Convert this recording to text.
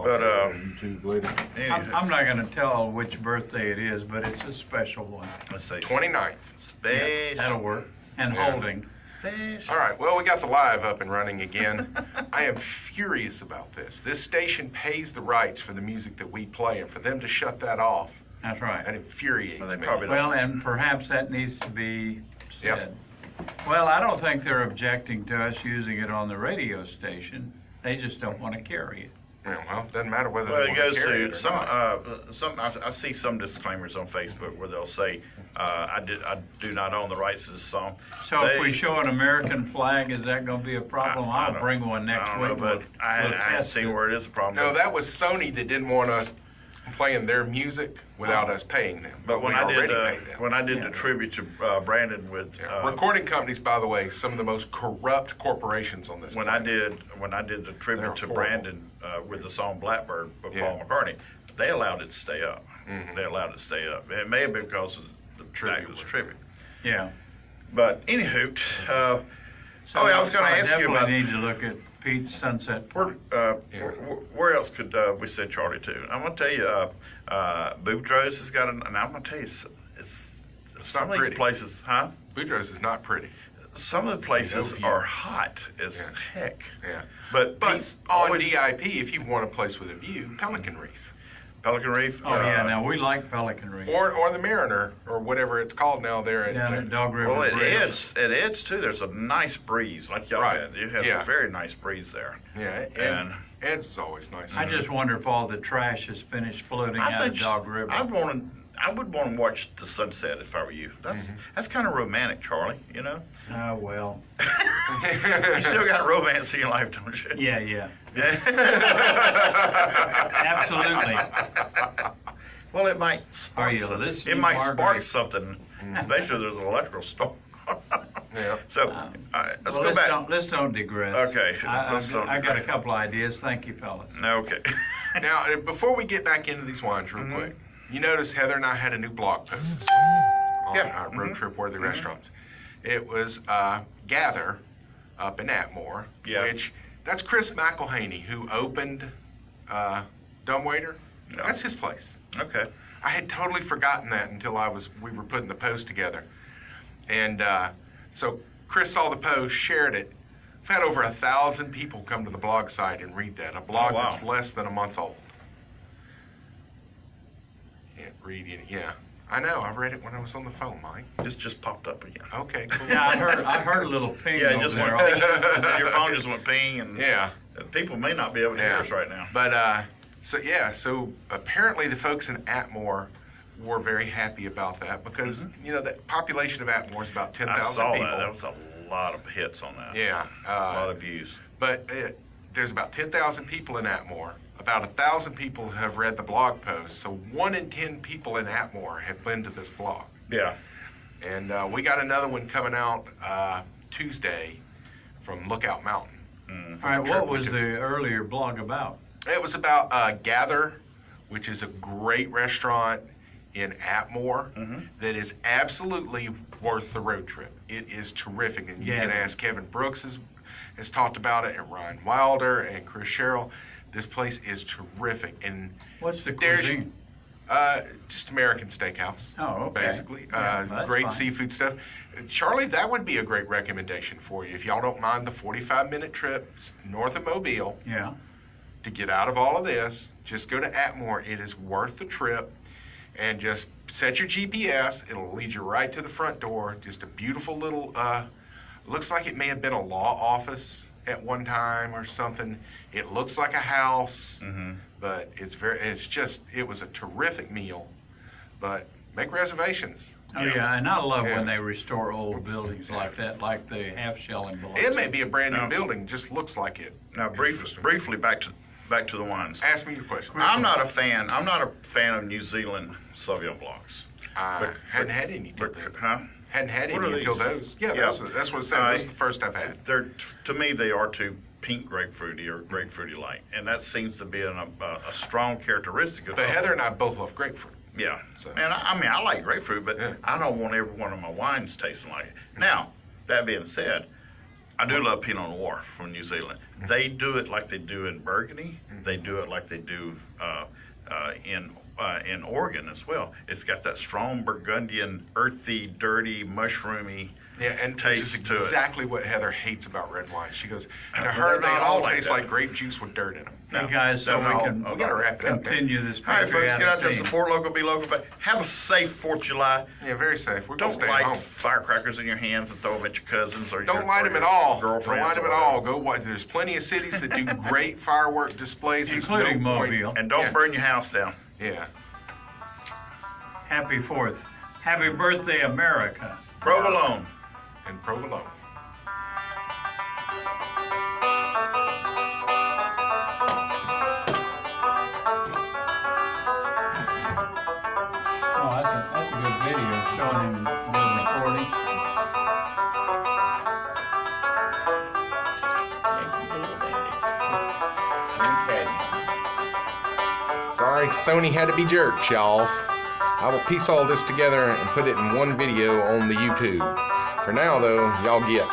But YouTube later. I'm not going to tell which birthday it is, but it's a special one. let's say 29th. Space. That'll work. And Yeah. holding. Space. All right, well, we got the live up and running again. I am furious about this. This station pays the rights for the music that we play, and for them to shut that off, That's right. that infuriates Well, they me. probably Well, and perhaps that needs to be Yep. said. Well, I don't think they're objecting to us using it on the radio station. They just don't want to carry it. Yeah, well, it doesn't matter whether Well, they it want goes to carry it to or some, not. I see some disclaimers on Facebook where they'll say, I do not own the rights to this song. So if we show an American flag, is that going to be a problem? I I'll don't- bring one next I don't week. know, but We'll I haven't test seen it. where it is a problem. No, that was Sony that didn't want us playing their music without us paying them. But when we I already did paid them. when I did Yeah. the tribute to Brandon with Recording companies, by the way, some of the most corrupt corporations on this when I planet. did the tribute They're to horrible. Brandon with the song Blackbird by Yeah. Paul McCartney, they allowed it to stay up. Mhm. They allowed it to stay up. It may have been because of the Tribute was was- tribute. Yeah. But anywho, So I was going to ask you about definitely need to look at Pete's Sunset where, Park. where else could we send Charlie to? I'm going to tell you, Boudreaux's has got an, and I'm going to tell you, it's some not of these pretty. places, huh? Boudreaux's is not pretty. Some of the places No view. are hot as Yeah. heck. Yeah. But But Pete's on always- DIP, if you want a place with a view, Pelican Reef. Pelican Reef. Oh, yeah. Now, we like Pelican Reef. Or the Mariner, or whatever it's called now there Down at at Dog River Well, it Bridge. adds too. There's a nice breeze, like y'all Right. had. You had Yeah. a very nice breeze there. yeah, And- Ed's is always nice. I just wonder if all the trash is finished floating out of Dog River. I would want to watch the sunset if I were you. That's kind of romantic, Charlie. You know, Well, you still got romance in your life, don't you? yeah, yeah. Absolutely. Absolutely. Well, it might spark. Are you something. listening, It might spark Margaret? something, especially if there's an electrical storm. Yeah. So let's go back. Let's don't digress. Okay, let's don't I got a digress. couple ideas. Thank you, fellas. Okay. Now, before we get back into these wines real quick, you notice Heather and I had a new blog post this week on Yeah. our road trip worthy restaurants. It was Gather up in Atmore, Yeah. which that's Chris McElhaney who opened Dumbwaiter. No. That's his place. Okay. I had totally forgotten that until we were putting the post together. And so Chris saw the post, shared it. We've had over 1,000 people come to the blog site and read that. A blog Oh, wow. that's less than a month old. Can't read it. Yeah. I know. I read it when I was on the phone, Mike. This just popped up again. Okay, cool. Yeah, I heard a little ping Yeah, it over just there. went ping. And then your phone just went ping, and Yeah. people may not be able to hear us right now. But so apparently the folks in Atmore were very happy about that because the population of Atmore is about 10,000 I saw people. that. That was a lot of hits on that. Yeah, A lot of views. But there's about 10,000 people in Atmore. About 1,000 people have read the blog post. So 1 in 10 people in Atmore have been to this blog. Yeah. And we got another one coming out Tuesday from Lookout Mountain. All right, what was the earlier blog about? It was about Gather, which is a great restaurant in Atmore that is absolutely worth the road trip. It is terrific. And you can ask Kevin Brooks has talked about it, and Ryan Wilder and Chris Sherrill. This place is terrific. And What's the there's- cuisine? just American steakhouse. Oh, okay. Basically. Yeah, that's great fine. seafood stuff. Charlie, that would be a great recommendation for you. If y'all don't mind the 45-minute trip north of Mobile Yeah. to get out of all of this, just go to Atmore. It is worth the trip. And just set your GPS. It'll lead you right to the front door. Just a beautiful little, looks like it may have been a law office at one time or something. It looks like a house, but it was a terrific meal. But make reservations. Oh, yeah, and I love Yeah. when they restore old buildings like that, like the half-shelling belongs. It may be a brand new No. building, just looks like it. Now, briefly back to the wines. Ask me your question. I'm not a fan of New Zealand Sauvignon Blancs. I hadn't had any till then. Huh? Hadn't had What any are until these? those. Yeah, Yeah. that's what it said. This is the first I've had. To me, they are too pink grapefruity or grapefruity light, and that seems to be a strong characteristic of. But Heather and I both love grapefruit. Yeah, So- and I like grapefruit, but Yeah. I don't want every one of my wines tasting like it. Now, that being said, I do love Pinot Noir from New Zealand. They do it like they do in Burgundy. They do it like they do in Oregon as well. It's got that strong Burgundian, earthy, dirty, mushroomy and taste which to is it. exactly what Heather hates about red wine. She goes, to Well, her, they're they not all all like taste that. like grape juice with dirt in them. Hey guys, so No, we no, can no, We got to wrap it up. man. continue this All right, folks, get out there, patriotic theme. support local, be local, but have a safe 4th of July. Yeah, very safe. We're going to Don't stay light home. firecrackers in your hands and throw them at your cousins or Don't your, light or them at your all. Don't girlfriends light them or at all. whatever. Go watch. There's plenty of cities that do great firework displays. There's Including no point- Mobile. And don't Yeah. burn your house down. Yeah. Happy 4th. Happy birthday, America. Provolone. And provolone. Oh, that's a good video showing him doing recording. Sorry, Sony had to be jerks, y'all. I will piece all this together and put it in one video on the YouTube. For now, though, y'all get